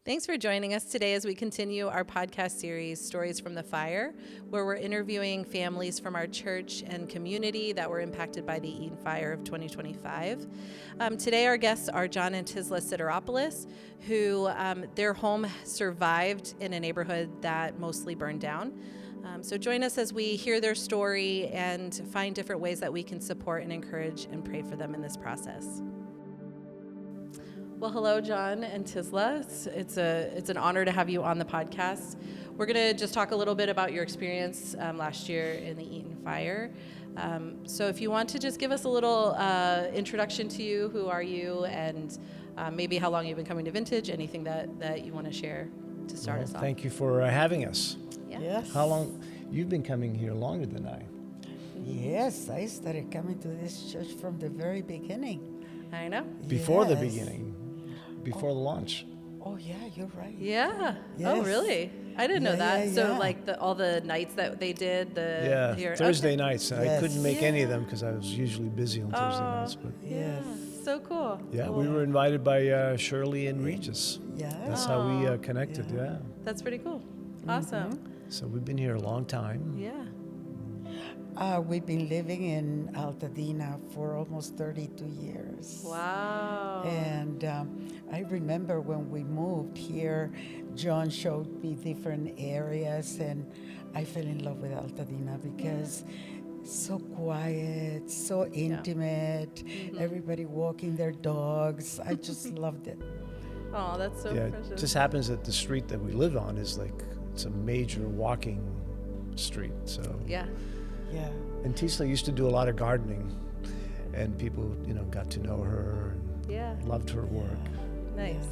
Thanks for joining us today as we continue our podcast series, Stories from the Fire, where we're interviewing families from our church and community that were impacted by the Eaton Fire of 2025. Today, our guests are John and Tisla Sideropoulos, who their home survived in a neighborhood that mostly burned down. So join us as we hear their story and find different ways that we can support and encourage and pray for them in this process. Well, hello, John and Tisla. It's an honor to have you on the podcast. We're going to just talk a little bit about your experience last year in the Eaton Fire. So if you want to just give us a little introduction to you, who are you, and maybe how long you've been coming to Vintage, anything that you want to share to start us off. Thank you for having us. Yeah. Yes. How long? You've been coming here longer than I. Yes, I started coming to this church from the very beginning. I know. Before the Yes. beginning. Before the launch. Oh, yeah, you're right. Yeah. Yes. Oh, really? I didn't know Yeah, that. yeah, So, yeah. like all the nights that they did, here. Thursday Okay. nights. I Yes. couldn't make any of them because I was usually busy on Thursday nights. But Yes. So cool. yeah, Cool. we were invited by Shirley and Regis. Yeah. That's how we connected. Yeah. That's pretty cool. Awesome. So we've been here a long time. Yeah. We've been living in Altadena for almost 32 years. Wow. And I remember when we moved here, John showed me different areas, and I fell in love with Altadena because it's so quiet, so intimate, everybody walking their dogs. I just loved it. Oh, that's so Yeah, it precious. just happens that the street that we live on is it's a major walking street. So Yeah. Yeah. And Tisla used to do a lot of gardening, and people, got to know her Yeah. and loved her work. Nice.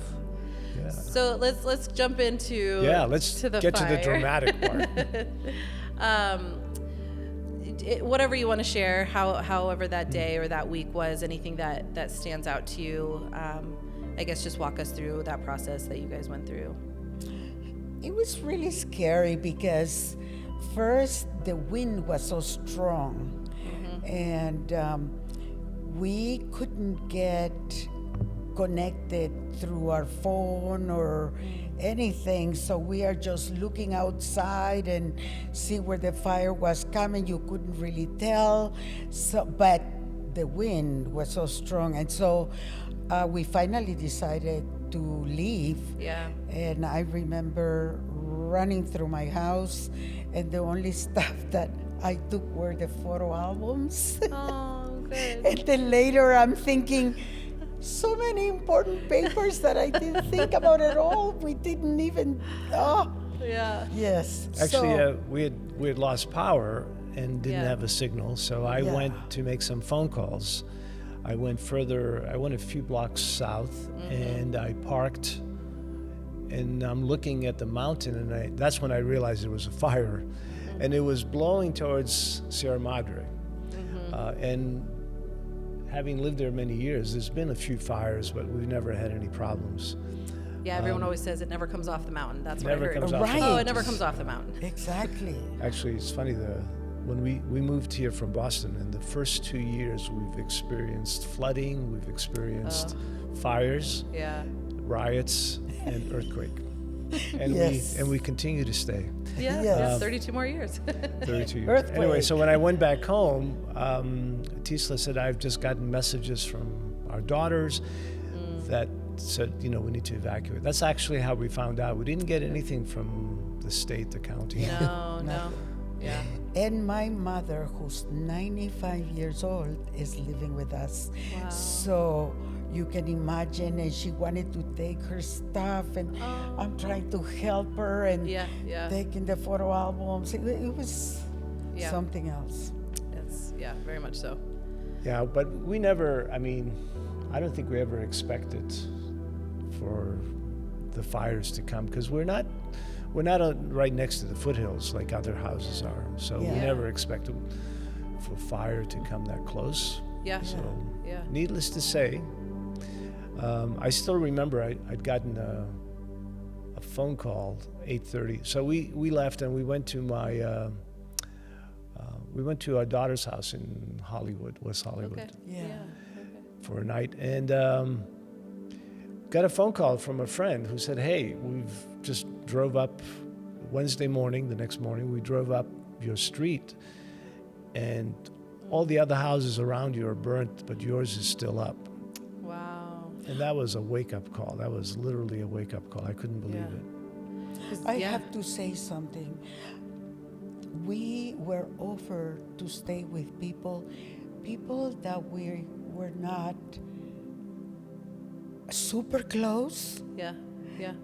Yeah. So let's jump into Let's to the get fire. to the dramatic part. Whatever you want to share, however that day or that week was, anything that stands out to you. I guess just walk us through that process that you guys went through. It was really scary because first the wind was so strong, and we couldn't get connected through our phone or anything, so we are just looking outside and see where the fire was coming. You couldn't really tell, but the wind was so strong, and so we finally decided to leave. Yeah. And I remember running through my house, and the only stuff that I took were the photo albums. Oh, good. And then later I'm thinking, so many important papers that I didn't think about at all. We didn't even, Yeah. yes. Actually, So, we had lost power and didn't have a signal, so I Yeah. went to make some phone calls. I went a few blocks south, and I parked, and I'm looking at the mountain, and that's when I realized it was a fire, and it was blowing towards Sierra Madre. And having lived there many years, there's been a few fires, but we've never had any problems. Yeah, everyone always says it never comes off the mountain. That's what I Never heard. comes off the Right. Oh, it mountain. never comes off the mountain. exactly. Actually, it's funny, when we moved here from Boston, in the first 2 years, we've experienced flooding, we've experienced fires, Yeah. riots, and earthquake. And Yes. we continue to stay. Yeah. Yes. 32 more years. 32 years. Earthquake. Anyway, so when I went back home, Tisla said, I've just gotten messages from our daughters that said, we need to evacuate. That's actually how we found out. We didn't get anything from the state, the county. No. Yeah. And my mother, who's 95 years old, is living with us. Wow. So you can imagine, and she wanted to take her stuff, and I'm trying to help her and Yeah. taking the photo albums. It was Yeah. something else. It's very much so. Yeah, but we never, I don't think we ever expected for the fires to come, because we're not right next to the foothills like other houses are. So we Yeah. never expected for fire to come that close. Yeah. So Yeah. needless to say, I still remember I'd gotten a phone call 8:30. So we left and we went to our daughter's house in Hollywood, West Hollywood. Okay. Yeah. Okay. For a night, and got a phone call from a friend who said, hey, we've just drove up Wednesday morning, the next morning, we drove up your street, and all the other houses around you are burnt, but yours is still up. Wow. And that was a wake-up call. That was literally a wake-up call. I couldn't believe it. I have to say something. We were offered to stay with people that we were not super close, Yeah.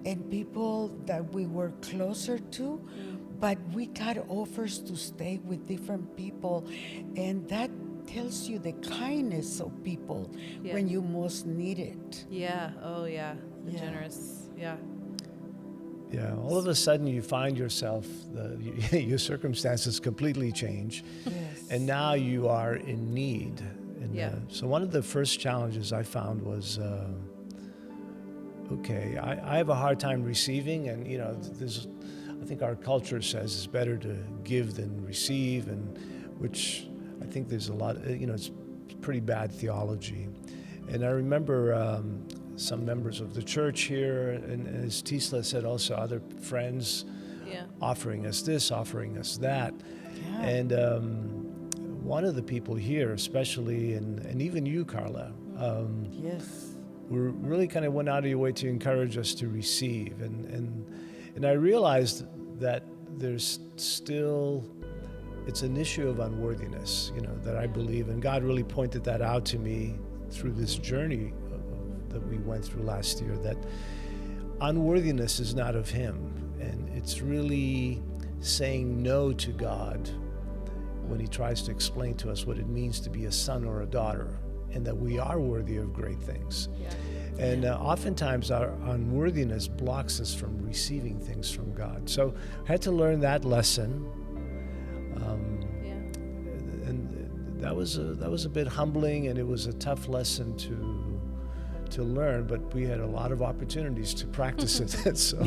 and people that we were closer to, but we got offers to stay with different people, and that tells you the kindness of people when you most need it. Yeah. Oh, yeah. The Yeah. generous. Yeah. Yeah, all of a sudden you find yourself, your circumstances completely change, Yes. and now you are in need. And so one of the first challenges I found was, okay, I have a hard time receiving, and I think our culture says it's better to give than receive, and which I think there's a lot, it's pretty bad theology. And I remember some members of the church here, and as Tisla said, also other friends offering us this, offering us that. Yeah. And one of the people here, especially, and even you, Carla, Yes. really kind of went out of your way to encourage us to receive. And I realized that there's still, it's an issue of unworthiness, that I believe, and God really pointed that out to me through this journey that we went through last year, that unworthiness is not of Him, and it's really saying no to God when He tries to explain to us what it means to be a son or a daughter, and that we are worthy of great things. Yeah. And oftentimes our unworthiness blocks us from receiving things from God. So I had to learn that lesson. And that was a bit humbling, and it was a tough lesson to learn, but we had a lot of opportunities to practice it. So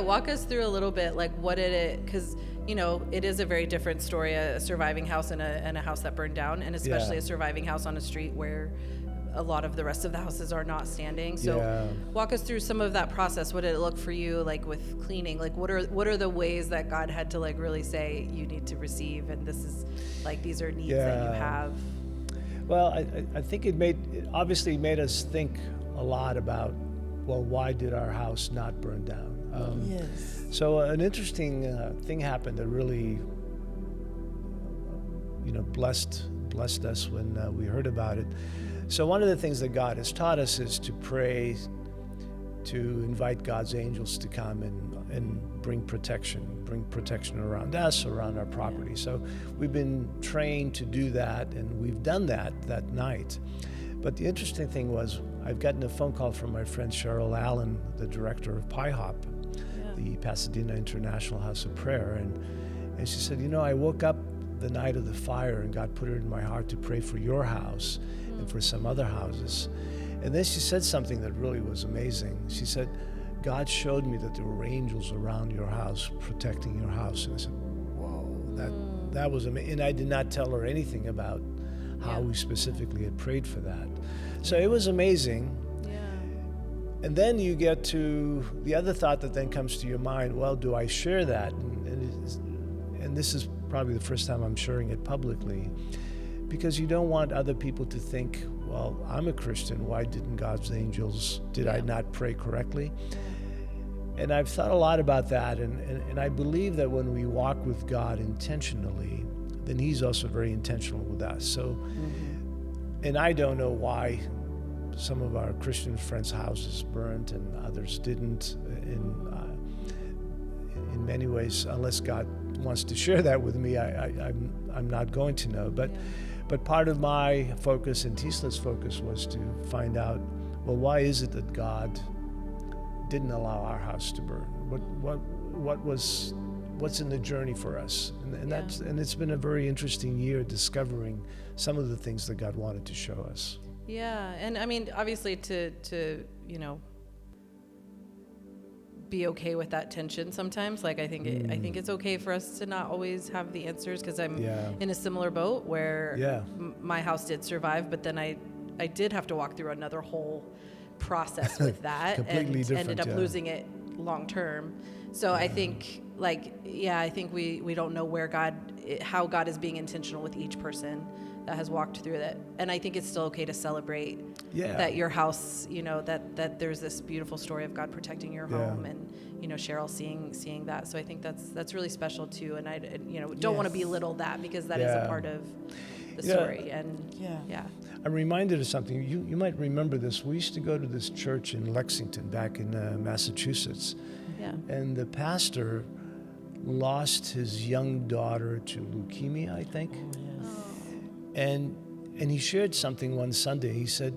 Walk us through a little bit, like what did it, because it is a very different story, a surviving house and a house that burned down, and especially a surviving house on a street where a lot of the rest of the houses are not standing. So walk us through some of that process. What did it look for you like with cleaning? Like what are the ways that God had to like really say you need to receive, and this is like these are needs that you have? Well, I think it obviously made us think a lot about, well, why did our house not burn down? Yes. So an interesting thing happened that really, blessed us when we heard about it. So one of the things that God has taught us is to pray, to invite God's angels to come and bring protection around us, around our property. So we've been trained to do that, and we've done that night. But the interesting thing was, I've gotten a phone call from my friend Cheryl Allen, the director of PIHOP, the Pasadena International House of Prayer, and she said, I woke up the night of the fire, and God put it in my heart to pray for your house and for some other houses. And then she said something that really was amazing. She said, God showed me that there were angels around your house protecting your house. And I said, whoa, that was amazing. And I did not tell her anything about how we specifically had prayed for that. So it was amazing. Yeah. And then you get to the other thought that then comes to your mind, well, do I share that? And this is probably the first time I'm sharing it publicly, because you don't want other people to think, well, I'm a Christian, why didn't God's angels, did I not pray correctly? And I've thought a lot about that, and I believe that when we walk with God intentionally, then He's also very intentional with us. So, and I don't know why some of our Christian friends' houses burnt and others didn't, in many ways, unless God wants to share that with me, I'm not going to know. But part of my focus and Tisla's focus was to find out, well, why is it that God didn't allow our house to burn? What's in the journey for us? And it's been a very interesting year discovering some of the things that God wanted to show us. Yeah, and I mean, obviously to be okay with that tension sometimes. Like I think it's okay for us to not always have the answers, because I'm in a similar boat where my house did survive, but then I did have to walk through another whole process with that Completely and different, ended up yeah. losing it long term. So I think I think we don't know how God is being intentional with each person that has walked through that. And I think it's still okay to celebrate that your house, that there's this beautiful story of God protecting your home, and Cheryl seeing that. So I think that's really special too. And I don't want to belittle that, because that is a part of the story. And I'm reminded of something. You might remember this. We used to go to this church in Lexington back in Massachusetts. Yeah. And the pastor lost his young daughter to leukemia, I think. Oh, yes. And he shared something one Sunday. He said,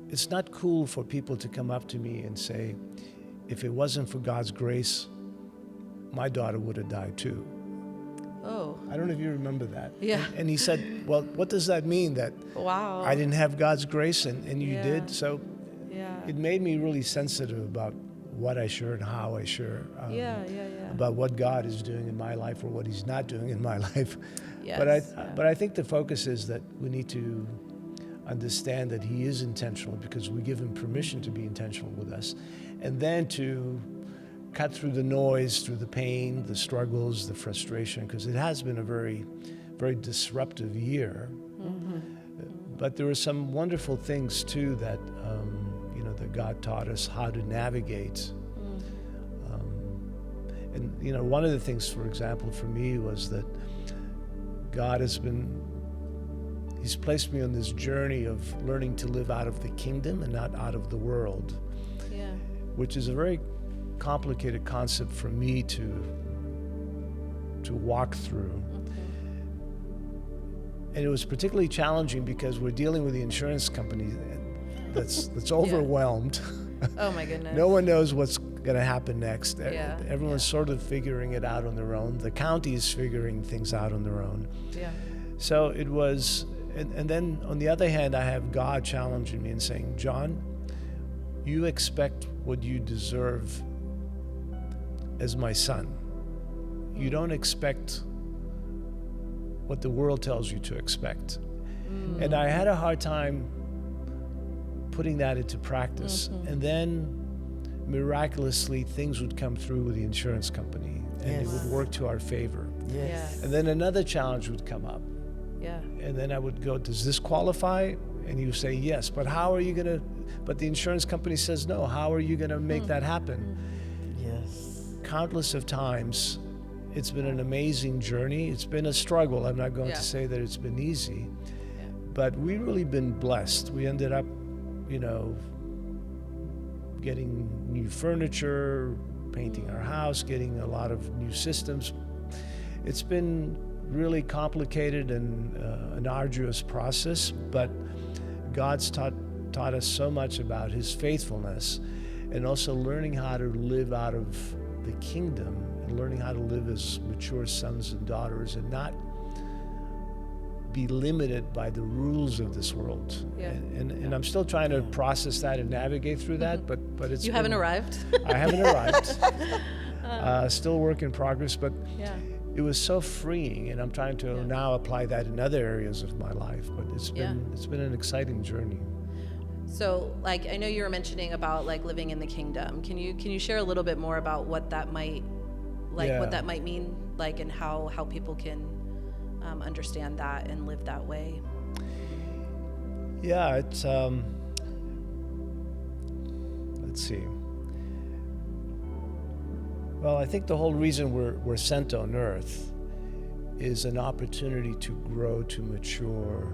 it's not cool for people to come up to me and say, if it wasn't for God's grace, my daughter would have died too. Oh. I don't know if you remember that. Yeah. And he said, well, what does that mean? That Wow. I didn't have God's grace and you did? So Yeah. it made me really sensitive about what I share and how I share. About what God is doing in my life or what he's not doing in my life. Yes, But I think the focus is that we need to understand that he is intentional, because we give him permission to be intentional with us. And then to cut through the noise, through the pain, the struggles, the frustration, because it has been a very, very disruptive year. Mm-hmm. But there were some wonderful things too that that God taught us how to navigate. And one of the things, for example, for me was that God he's placed me on this journey of learning to live out of the kingdom and not out of the world. Yeah. Which is a very complicated concept for me to walk through. And it was particularly challenging because we're dealing with the insurance company that's overwhelmed. Oh my goodness. No one knows what's going to happen next. Yeah. Everyone's sort of figuring it out on their own. The county is figuring things out on their own. Yeah. So it was, and then on the other hand, I have God challenging me and saying, John, you expect what you deserve as my son. You don't expect what the world tells you to expect. And I had a hard time putting that into practice. And then miraculously things would come through with the insurance company and it would work to our favor. Yes. And then another challenge would come up. Yeah. And then I would go, does this qualify? And you say yes, but how are you going to, but the insurance company says no. How are you going to make that happen? Yes. Countless of times, it's been an amazing journey. It's been a struggle. I'm not going to say that it's been easy, but we've really been blessed. We ended up, getting new furniture, painting our house, getting a lot of new systems. It's been really complicated and an arduous process, but God's taught us so much about his faithfulness, and also learning how to live out of the kingdom and learning how to live as mature sons and daughters and not be limited by the rules of this world. Yeah. And I'm still trying to process that and navigate through that, but it's You haven't arrived. I haven't arrived. Still work in progress, but it was so freeing, and I'm trying to now apply that in other areas of my life. But it's been an exciting journey. So, I know you were mentioning about living in the kingdom. Can you share a little bit more about what that might what that might mean, and how people can understand that and live that way? Yeah, it's let's see. Well, I think the whole reason we're sent on earth is an opportunity to grow, to mature,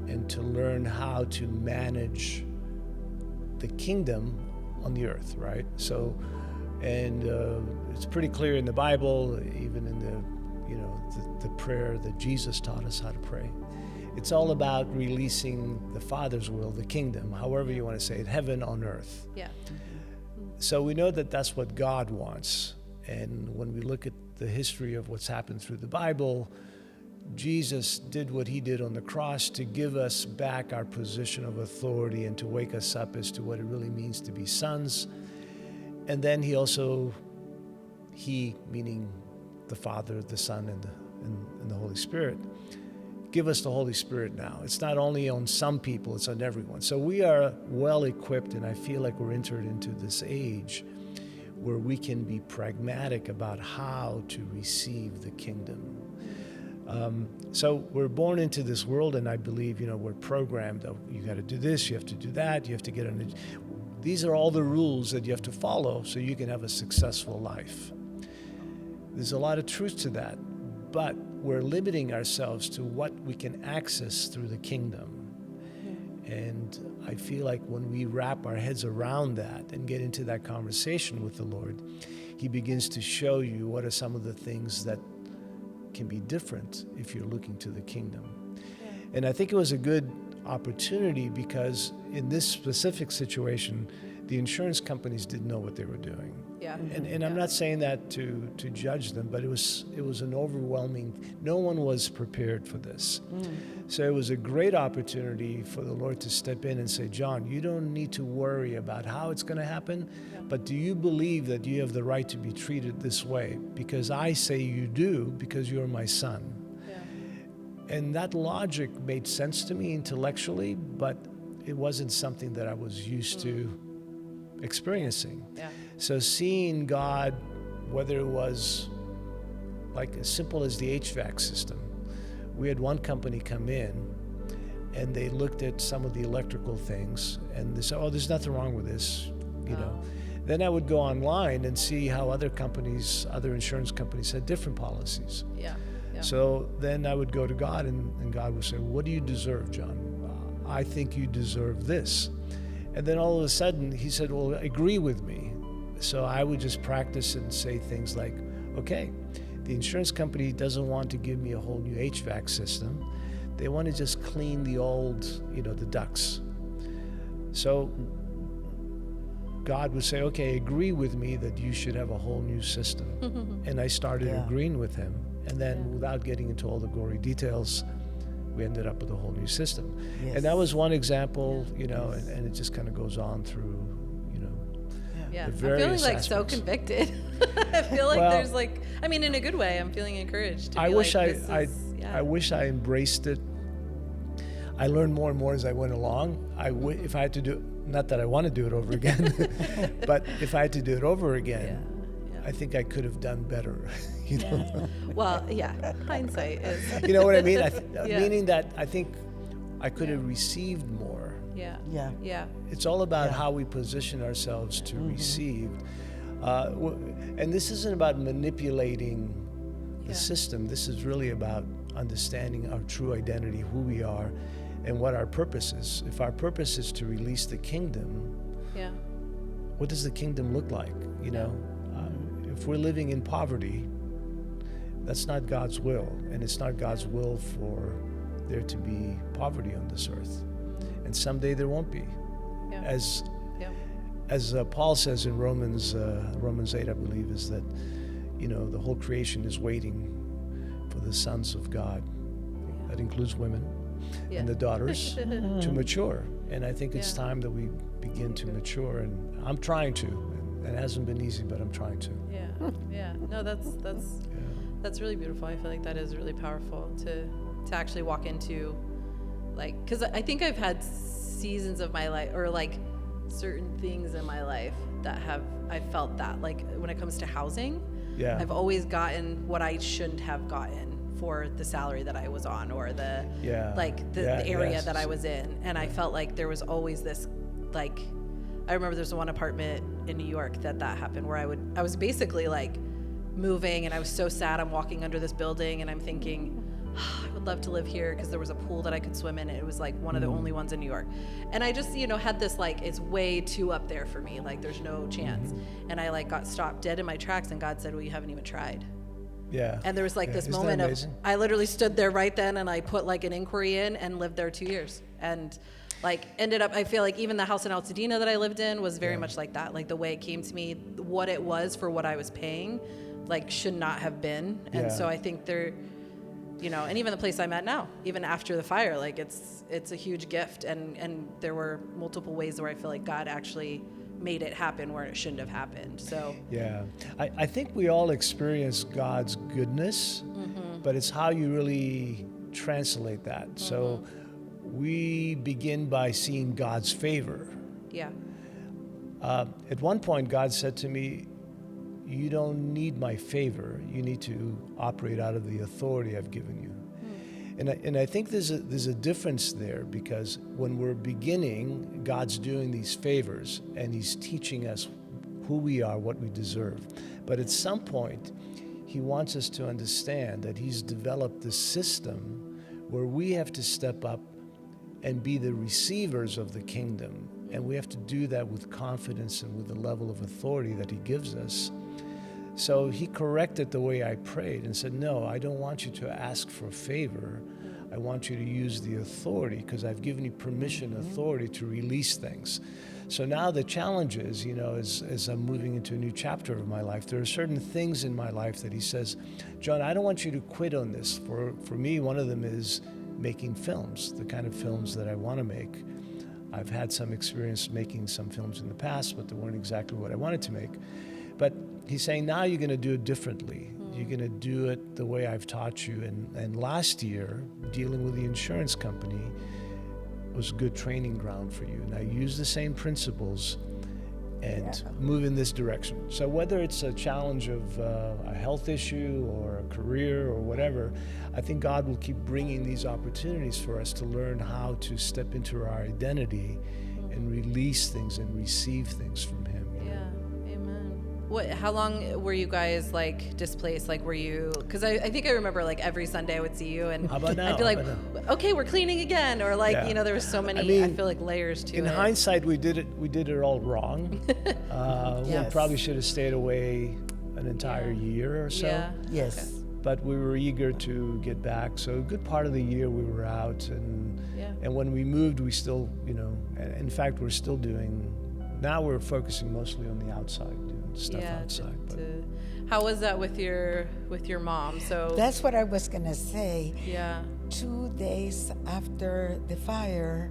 and to learn how to manage the kingdom on the earth, right? So, and it's pretty clear in the Bible, even in the prayer that Jesus taught us how to pray. It's all about releasing the Father's will, the kingdom, however you want to say it, heaven on earth. Yeah. So we know that that's what God wants. And when we look at the history of what's happened through the Bible, Jesus did what he did on the cross to give us back our position of authority and to wake us up as to what it really means to be sons. And then he meaning the Father, the Son, and the Holy Spirit, give us the Holy Spirit now. It's not only on some people, it's on everyone. So we are well equipped, and I feel like we're entered into this age where we can be pragmatic about how to receive the kingdom. So we're born into this world, and I believe, we're programmed. You got to do this, you have to do that, you have to get on. These are all the rules that you have to follow so you can have a successful life. There's a lot of truth to that, but we're limiting ourselves to what we can access through the kingdom. And I feel like when we wrap our heads around that and get into that conversation with the Lord, He begins to show you what are some of the things that can be different if you're looking to the kingdom. Yeah. And I think it was a good opportunity because in this specific situation, the insurance companies didn't know what they were doing. Yeah. And I'm not saying that to judge them, but it was an overwhelming, no one was prepared for this. So it was a great opportunity for the Lord to step in and say, John, you don't need to worry about how it's going to happen, but do you believe that you have the right to be treated this way? Because I say you do, because you're my son. Yeah. And that logic made sense to me intellectually, but it wasn't something that I was used to experiencing. Yeah. So seeing God, whether it was like as simple as the HVAC system, we had one company come in and they looked at some of the electrical things and they said, oh, there's nothing wrong with this, you know. Then I would go online and see how other insurance companies had different policies. Yeah. So then I would go to God and God would say, what do you deserve, John? I think you deserve this. And then all of a sudden he said, well, agree with me. So I would just practice and say things like, okay, the insurance company doesn't want to give me a whole new HVAC system. They want to just clean the old, the ducts. So God would say, okay, agree with me that you should have a whole new system. And I started agreeing with him. And then without getting into all the gory details, we ended up with a whole new system. Yes. And that was one example, and it just kind of goes on through, I'm feeling like so convicted. I feel like there's in a good way, I'm feeling encouraged. I wish I embraced it. I learned more and more as I went along. If I had to do, not that I want to do it over again, but if I had to do it over again, I think I could have done better. Well, hindsight is. You know what I mean? Meaning that I think I could have received more. Yeah. It's all about how we position ourselves to receive. And this isn't about manipulating the system. This is really about understanding our true identity, who we are, and what our purpose is. If our purpose is to release the kingdom, what does the kingdom look like? If we're living in poverty, that's not God's will, and it's not God's will for there to be poverty on this earth. And someday there won't be. As Paul says in Romans 8, I believe, is that, the whole creation is waiting for the sons of God. That includes women and the daughters to mature. And I think it's time that we begin to mature, and I'm trying to. And it hasn't been easy, but I'm trying to. No, that's really beautiful. I feel like that is really powerful to actually walk into, because I think I've had seasons of my life, or certain things in my life that I felt that, when it comes to housing, I've always gotten what I shouldn't have gotten for the salary that I was on, or the area that I was in. And I felt like there was always this, I remember there's one apartment in New York that happened, where I was basically moving, and I was so sad. I'm walking under this building and I'm thinking, I would love to live here, because there was a pool that I could swim in. It was one of the only ones in New York. And I just, had this it's way too up there for me. There's no chance. And I got stopped dead in my tracks, and God said, well, you haven't even tried. Yeah. And there was this Isn't moment of, I literally stood there right then, and I put an inquiry in and lived there 2 years. And ended up, I feel like even the house in Altadena that I lived in was very much like that. The way it came to me, what it was for what I was paying, should not have been. And so I think there, and even the place I'm at now, even after the fire, it's a huge gift. And there were multiple ways where I feel like God actually made it happen where it shouldn't have happened. So I think we all experience God's goodness, but it's how you really translate that. So we begin by seeing God's favor. Yeah. At one point, God said to me, you don't need my favor. You need to operate out of the authority I've given you. And I think there's a difference there, because when we're beginning, God's doing these favors and he's teaching us who we are, what we deserve. But at some point, he wants us to understand that he's developed this system where we have to step up and be the receivers of the kingdom. And we have to do that with confidence and with the level of authority that he gives us. So he corrected the way I prayed and said, no, I don't want you to ask for a favor. I want you to use the authority, because I've given you permission, authority to release things. So now the challenge is, as I'm moving into a new chapter of my life, there are certain things in my life that he says, John, I don't want you to quit on this. For me, one of them is making films, the kind of films that I want to make. I've had some experience making some films in the past, but they weren't exactly what I wanted to make. But he's saying, now you're going to do it differently. You're going to do it the way I've taught you. And last year, dealing with the insurance company was a good training ground for you. Now use the same principles and move in this direction. So whether it's a challenge of a health issue or a career or whatever, I think God will keep bringing these opportunities for us to learn how to step into our identity and release things and receive things from him. Yeah, amen. How long were you guys displaced? Were you, because I think I remember every Sunday I would see you and How about now? I'd be like, okay, we're cleaning again. Or there was so many, I feel layers to it. In hindsight, we did it all wrong. Yes. We probably should have stayed away an entire year or so. Yeah. Yes. Okay. But we were eager to get back. So a good part of the year we were out. And when we moved, we still, in fact, we're still doing, now we're focusing mostly on the outside, doing stuff outside. How was that with your mom? So That's what I was going to say. yeah. 2 days after the fire,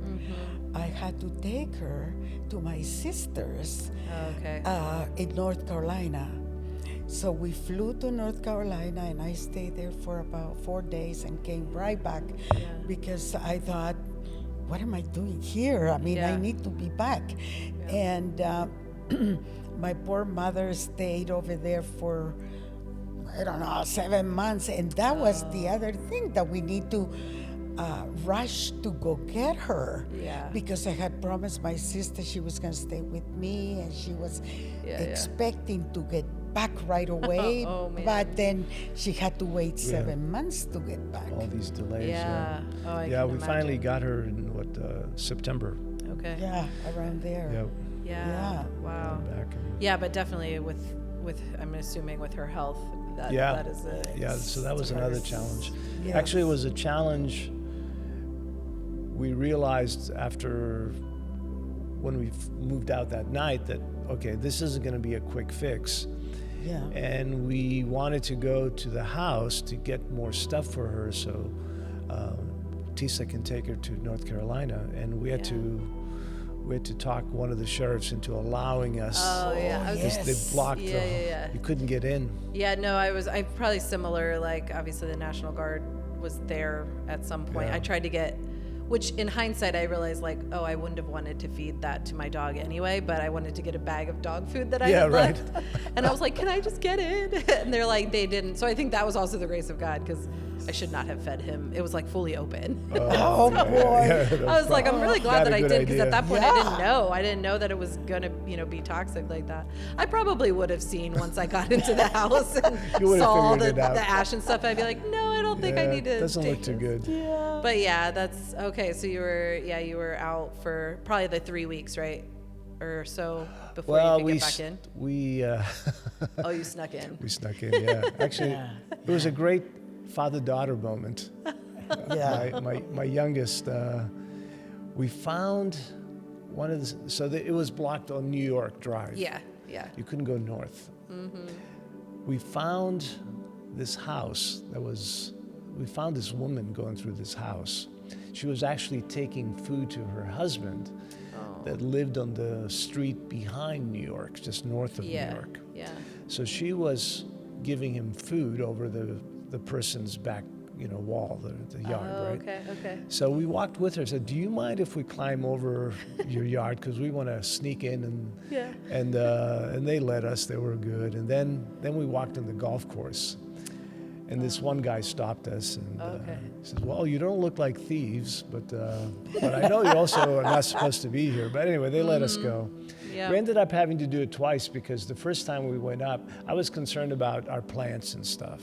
I had to take her to my sister's Okay. in North Carolina. So we flew to North Carolina, and I stayed there for about 4 days and came right back because I thought, what am I doing here? I mean, I need to be back. And my poor mother stayed over there for, 7 months. And that was the other thing, that we need to rush to go get her. Yeah. Because I had promised my sister she was going to stay with me, and she was expecting to get back right away. Oh, man. But then she had to wait 7 months to get back. All these delays. Yeah. Oh, I we can finally imagine. got her in September. Okay. Yeah, around there. Yeah. Wow. Back and, Yeah, but definitely with I'm assuming with her health, that is a so that was another challenge. Yes. Actually, it was a challenge we realized after, when we moved out that night, that, okay, this isn't going to be a quick fix. Yeah. And we wanted to go to the house to get more stuff for her so Tisla can take her to North Carolina. And we had to talk one of the sheriffs into allowing us. Oh, yeah. yes. They blocked you couldn't get in. Yeah, no, I'm probably similar. Obviously the National Guard was there at some point. Yeah. I tried to get, which in hindsight I realized I wouldn't have wanted to feed that to my dog anyway, but I wanted to get a bag of dog food that I had left. And I was like, can I just get in? And they're like, they didn't. So I think that was also the grace of God, because I should not have fed him. It was fully open. Oh, boy. I was like, I'm really glad that I did, because at that point Yeah. I didn't know that it was gonna, be toxic like that. I probably would have seen once I got into the house and You would have saw figured it out. the ash and stuff. I'd be like, no, I don't think I need to. It doesn't look take too this. good. Yeah. But yeah, that's okay. So you were out for probably the 3 weeks, right, or so before you could get back in. We You snuck in. we snuck in. Yeah, actually, it was a great father-daughter moment. Yeah. My youngest, we found one of the, it was blocked on New York Drive. Yeah. You couldn't go north. We found this house we found this woman going through this house. She was actually taking food to her husband that lived on the street behind New York, just north of New York. Yeah. So she was giving him food over the person's back wall, the yard, Oh, right? okay. So we walked with her. Said, "Do you mind if we climb over your yard? Because we want to sneak in." Yeah. And they let us. They were good. And then we walked in the golf course, and this one guy stopped us and says, "Well, you don't look like thieves, but I know you also are not supposed to be here." But anyway, they let us go. Yeah. We ended up having to do it twice because the first time we went up, I was concerned about our plants and stuff.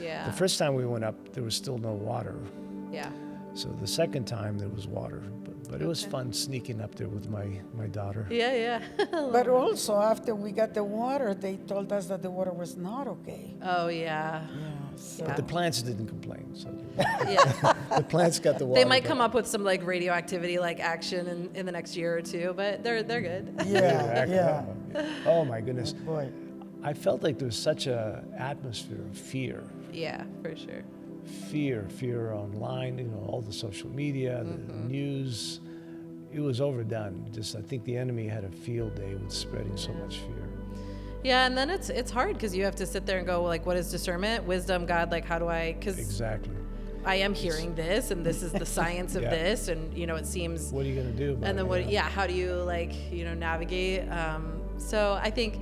Yeah. The first time we went up, there was still no water. Yeah. So the second time there was water, but it was fun sneaking up there with my daughter. Yeah. But also, after we got the water, they told us that the water was not okay. Oh, yeah. So But the plants didn't complain. So Yeah. the plants got the water. They might but- come up with some like radioactivity like action in the next year or two, but they're good. yeah. Oh my goodness. Boy. I felt like there was such a atmosphere of fear. Yeah, for sure. Fear online, all the social media, the news. It was overdone. Just, I think the enemy had a field day with spreading so much fear. Yeah, and then it's hard because you have to sit there and go like, what is discernment, wisdom, God? Like, how do I? Because Exactly. I am hearing this, and this is the science of Yeah. this, and it seems. What are you going to do about And then it? what? Yeah, how do you navigate? So I think,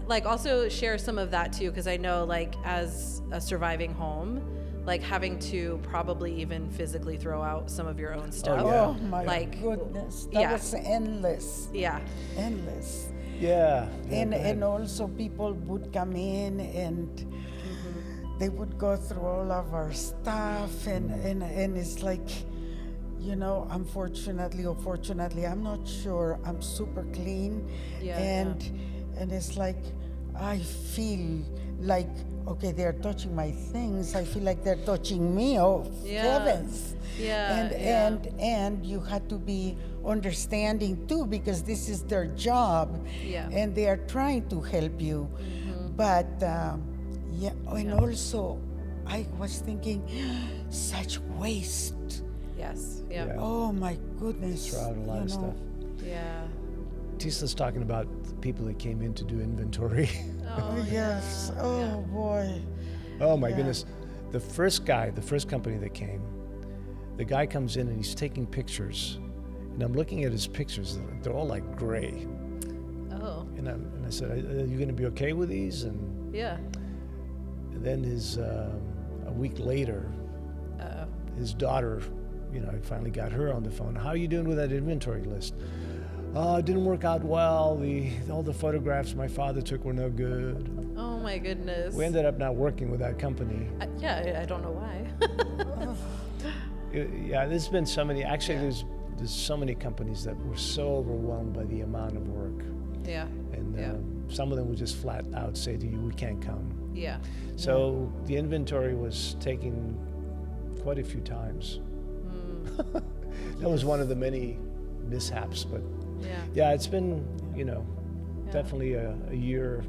like also share some of that too, because I know like as a surviving home, like having to probably even physically throw out some of your own stuff. yeah. Oh my Like, goodness. That yeah. was endless. Yeah. Endless. Yeah. And also people would come in and they would go through all of our stuff and it's like, unfortunately or fortunately, I'm not sure, I'm super clean. Yeah, And it's like I feel like, okay, they're touching my things. I feel like they're touching me. Oh, Yeah. heavens. Yeah, And you had to be understanding too, because this is their job. Yeah. And they are trying to help you. But and also I was thinking, such waste. Yes. Yeah. Yeah. Oh my goodness. Throw out a lot of stuff. Yeah. Tisla's talking about the people that came in to do inventory. Oh yes. Oh boy. Oh my goodness. The first company that came, the guy comes in and he's taking pictures. And I'm looking at his pictures. They're all like gray. Oh. And I said, "Are you going to be okay with these?" And Yeah. then a week later, his daughter, I finally got her on the phone. "How are you doing with that inventory list?" "Oh, it didn't work out well. All the photographs my father took were no good." Oh my goodness. We ended up not working with that company. I don't know why. There's been so many. Actually, there's so many companies that were so overwhelmed by the amount of work. Yeah. And some of them would just flat out say to you, "We can't come." Yeah. So the inventory was taken quite a few times. That was one of the many mishaps, but Yeah. it's been, definitely a year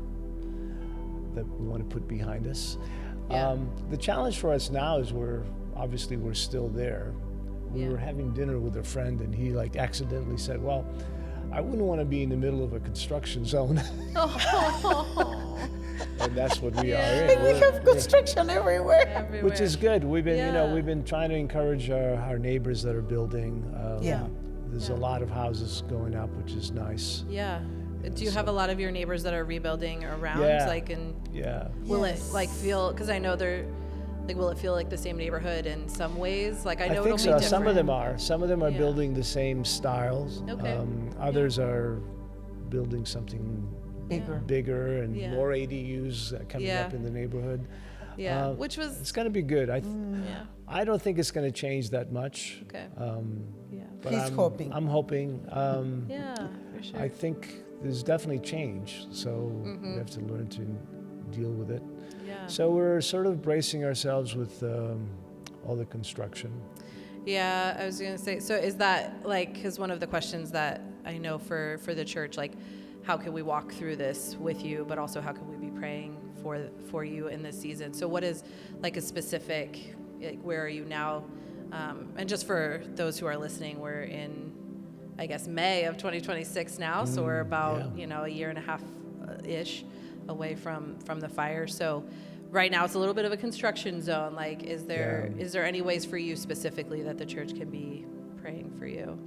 that we want to put behind us. Yeah. The challenge for us now is we're still there. We Yeah. were having dinner with a friend and he accidentally said, "Well, I wouldn't want to be in the middle of a construction zone." And that's what we are in. And we have construction everywhere. Everywhere. Which is good. We've been, Yeah. we've been trying to encourage our neighbors that are building. There's a lot of houses going up, which is nice. Yeah. Do you have a lot of your neighbors that are rebuilding around? Yeah. And will Yes. it feel? Because I know will it feel like the same neighborhood in some ways? Like I know I think it'll so. be different. Some of them are. Some of them are Yeah. building the same styles. Okay. Others are building something bigger and Yeah. more ADUs coming Yeah. up in the neighborhood. Yeah. Which It's was. going to be good. Yeah. I don't think it's going to change that much. Okay. Yeah. But He's hoping. I'm hoping. Yeah. For sure. I think there's definitely change, so we have to learn to deal with it. Yeah. So we're sort of bracing ourselves with all the construction. Yeah, I was gonna say. So is that because one of the questions that I know for the church, like, how can we walk through this with you, but also how can we be praying for you in this season? So what is a specific, where are you now? And just for those who are listening, we're in, I guess, May of 2026 now, so we're about a year and a half ish away from the fire. So right now it's a little bit of a construction zone. Like, is there any ways for you specifically that the church can be praying for you?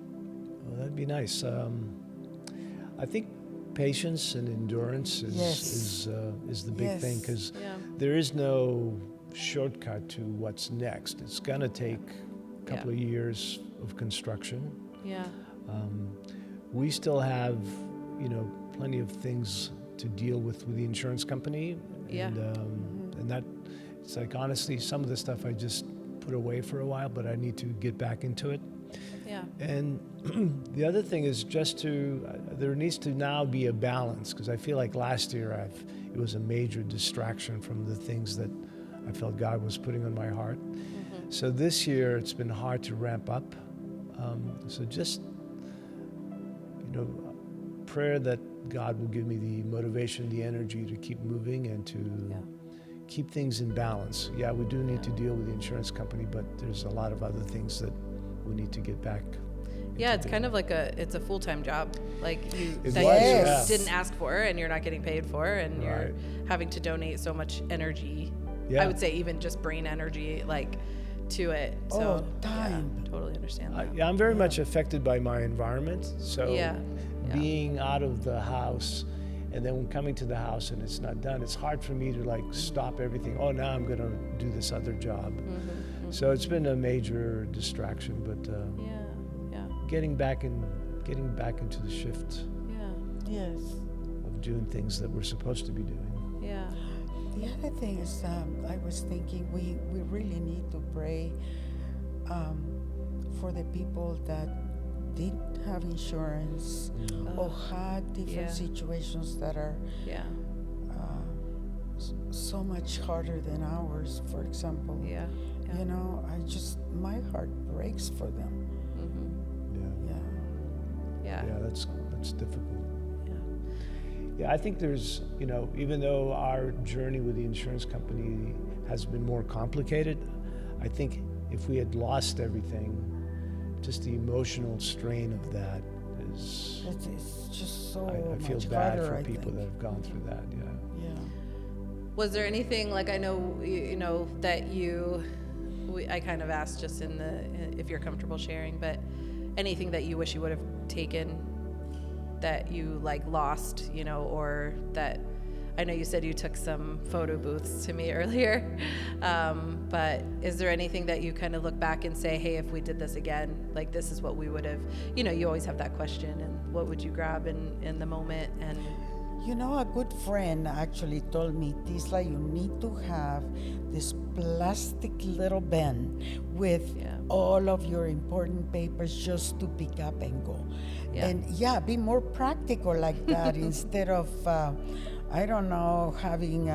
Well, that'd be nice. I think patience and endurance is the big thing, because there is no shortcut to what's next. It's gonna take a couple of years of construction. Yeah. We still have, plenty of things to deal with the insurance company. Yeah. And that, it's like, honestly, some of the stuff I just put away for a while, but I need to get back into it. Yeah. And the other thing is there needs to now be a balance, because I feel like last year it was a major distraction from the things that I felt God was putting on my heart. Mm-hmm. So this year it's been hard to ramp up. So just, prayer that God will give me the motivation, the energy to keep moving and to keep things in balance. Yeah, we do need to deal with the insurance company, but there's a lot of other things that we need to get back. Yeah, it's kind of like it's a full-time job, like you didn't ask for, and you're not getting paid for, and you're having to donate so much energy. I would say even just brain energy, like, to it. So time. Totally understand that. I'm very much affected by my environment. So being out of the house and then coming to the house and it's not done, it's hard for me to stop everything. Oh, now I'm going to do this other job. So it's been a major distraction, but getting back into the shift of doing things that we're supposed to be doing. Yeah. The other thing is, I was thinking we really need to pray for the people that didn't have insurance or had different situations that are so much harder than ours, for example. My heart breaks for them. Yeah, that's difficult. Yeah, I think there's, even though our journey with the insurance company has been more complicated, I think if we had lost everything, just the emotional strain of that is... It's just so I feel much bad harder, for people that have gone through that, Was there anything, I know, that I kind of asked just if you're comfortable sharing, but anything that you wish you would have taken that you lost, or that, I know you said you took some photo booths to me earlier, but is there anything that you kind of look back and say, hey, if we did this again, this is what we would have, you always have that question, and what would you grab in the moment? And a good friend actually told me, Tisla, you need to have this plastic little bin with all of your important papers just to pick up and go. And be more practical like that instead of, having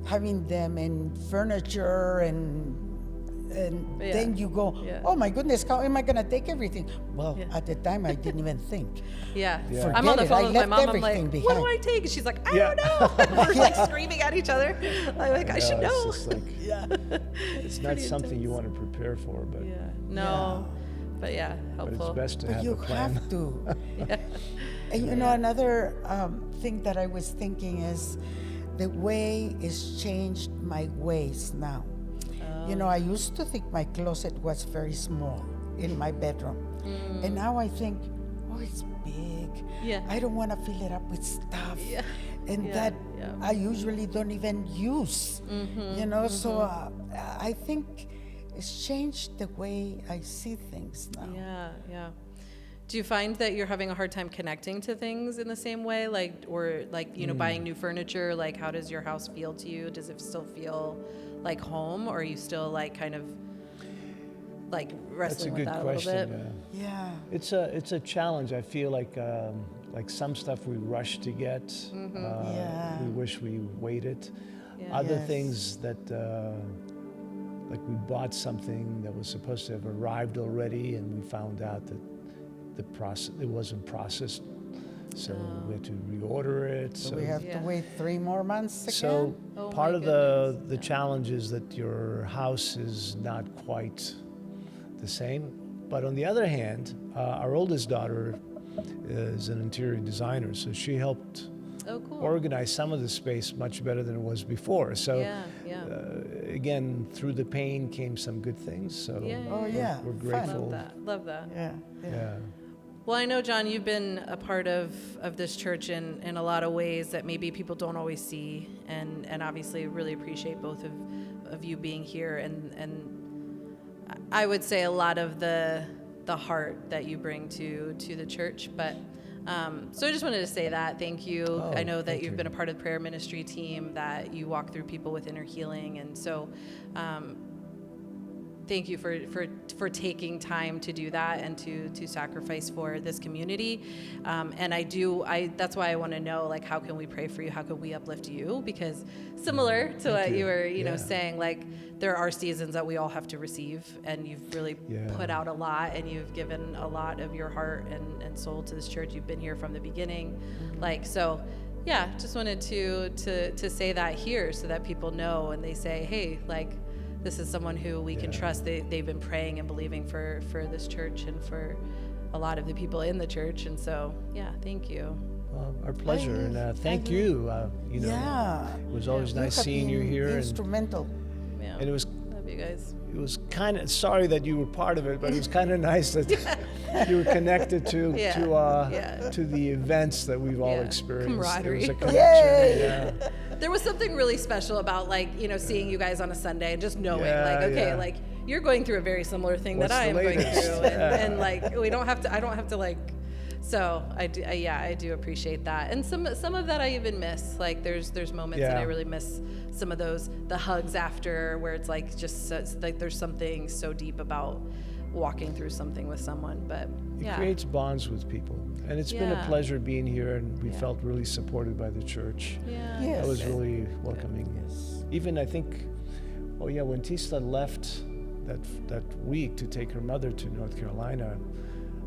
having them in furniture and then you go, oh my goodness, how am I going to take everything? Well, at the time I didn't even think. I'm on the phone with my mom. I'm like, what do I take? And she's like, I don't know. We're screaming at each other. I'm like, I should know. It's just it's not something you want to prepare for, but but helpful. But it's best to have a plan. You have to. And another thing that I was thinking is the way it's changed my ways now. I used to think my closet was very small in my bedroom. And now I think, oh, it's big. I don't want to fill it up with stuff. And that I usually don't even use. So I think it's changed the way I see things now. Do you find that you're having a hard time connecting to things in the same way? Buying new furniture, how does your house feel to you? Does it still feel like home, or are you still kind of wrestling with that a little bit? It's a challenge. I feel like some stuff we rush to get. We wish we waited. Other things that we bought something that was supposed to have arrived already, and we found out that it wasn't processed, so we had to reorder it. So we have to wait 3 more months again? So part of the challenge is that your house is not quite the same. But on the other hand, our oldest daughter is an interior designer, so she helped Oh, cool. organize some of the space much better than it was before. So Yeah. again, through the pain came some good things. So Yeah. Oh, yeah. we're Fun. grateful. Love that. Yeah. Yeah. Well, I know, John, you've been a part of this church in a lot of ways that maybe people don't always see, and obviously really appreciate both of you being here, and I would say a lot of the heart that you bring to the church. But so I just wanted to say that thank you. Oh, I know that thank you've you. been a part of the prayer ministry team, that you walk through people with inner healing, and so thank you for taking time to do that and to sacrifice for this community. And that's why I want to know, like, how can we pray for you? How can we uplift you? Because similar to what you were, saying, like, there are seasons that we all have to receive, and you've really put out a lot, and you've given a lot of your heart and soul to this church. You've been here from the beginning. Like, so yeah, just wanted to say that here so that people know, and they say, hey, like, this is someone who we can trust. They've been praying and believing for this church and for a lot of the people in the church. And so, yeah, thank you. Our pleasure, and thank you. It was always nice seeing you here. Instrumental. Yeah. And it was love you guys. It was kind of, sorry that you were part of it, but it was kind of nice that you were connected to the events that we've all experienced. Camaraderie. There was a connection. Yeah. There was something really special about, like, seeing you guys on a Sunday and just knowing, like, you're going through a very similar thing that I am going through, and like, I don't have to like. So I do appreciate that, and some of that I even miss. Like, there's moments that I really miss some of those, the hugs after, where it's like just like there's something so deep about walking through something with someone. But it creates bonds with people, and it's been a pleasure being here, and we felt really supported by the church. Yeah, Yes. That was really welcoming. Yes. Even I think, when Tisla left that week to take her mother to North Carolina,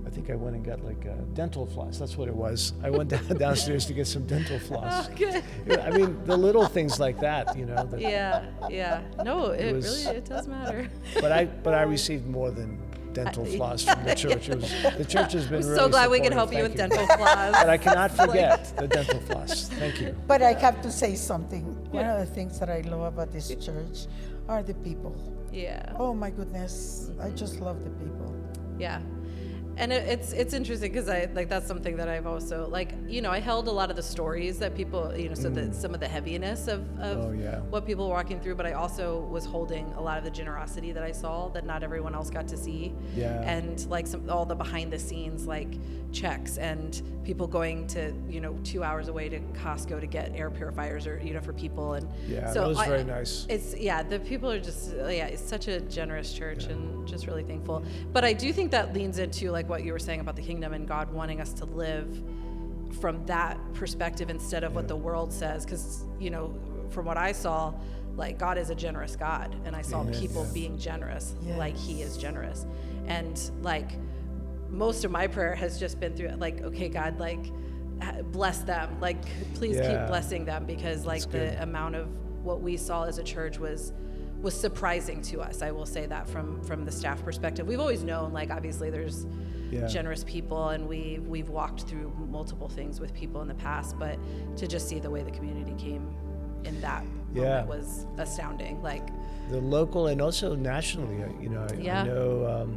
I think I went and got like a dental floss. That's what it was. I went downstairs to get some dental floss. Oh, good. I mean, the little things like that, No, it does matter. But I received more than dental floss from the church. The church has been I'm really so glad we could supportive. help you Thank with dental floss. But I cannot forget the dental floss. Thank you. But I have to say something. One of the things that I love about this church are the people. Yeah. Oh my goodness, I just love the people. Yeah. And it's interesting because that's something that I've also, I held a lot of the stories that people, so that some of the heaviness of what people were walking through, but I also was holding a lot of the generosity that I saw that not everyone else got to see. Yeah. And all the behind the scenes, checks and people going to, 2 hours away to Costco to get air purifiers or, for people. And so that was very nice. It's, the people are just, it's such a generous church and just really thankful. But I do think that leans into what you were saying about the kingdom and God wanting us to live from that perspective instead of what the world says. Because, from what I saw, God is a generous God. And I saw people being generous like he is generous. And most of my prayer has just been through okay, God, bless them. Please keep blessing them, because the amount of what we saw as a church was surprising to us. I will say that from the staff perspective. We've always known, obviously there's generous people, and we've walked through multiple things with people in the past, but to just see the way the community came in that moment was astounding. The local and also nationally, I know,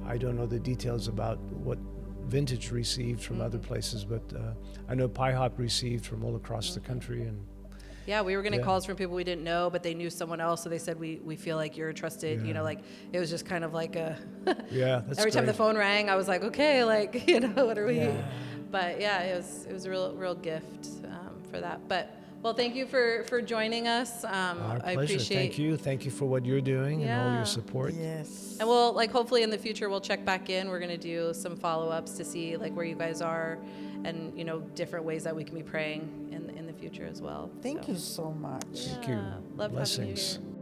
I don't know the details about what Vintage received from other places, but I know PIHOP received from all across the country. And we were getting calls from people we didn't know, but they knew someone else, so they said, we feel like you're trusted. It was just kind of like a that's every time great. the phone rang, I was like, okay, what are we? But it was a real gift for that. But well, thank you for joining us. Our I pleasure. appreciate. Thank you for what you're doing and all your support. Yes. And we'll hopefully in the future we'll check back in. We're gonna do some follow-ups to see where you guys are, and different ways that we can be praying in the future as well. Thank you so much. Yeah. Thank you. Love Blessings. having you here.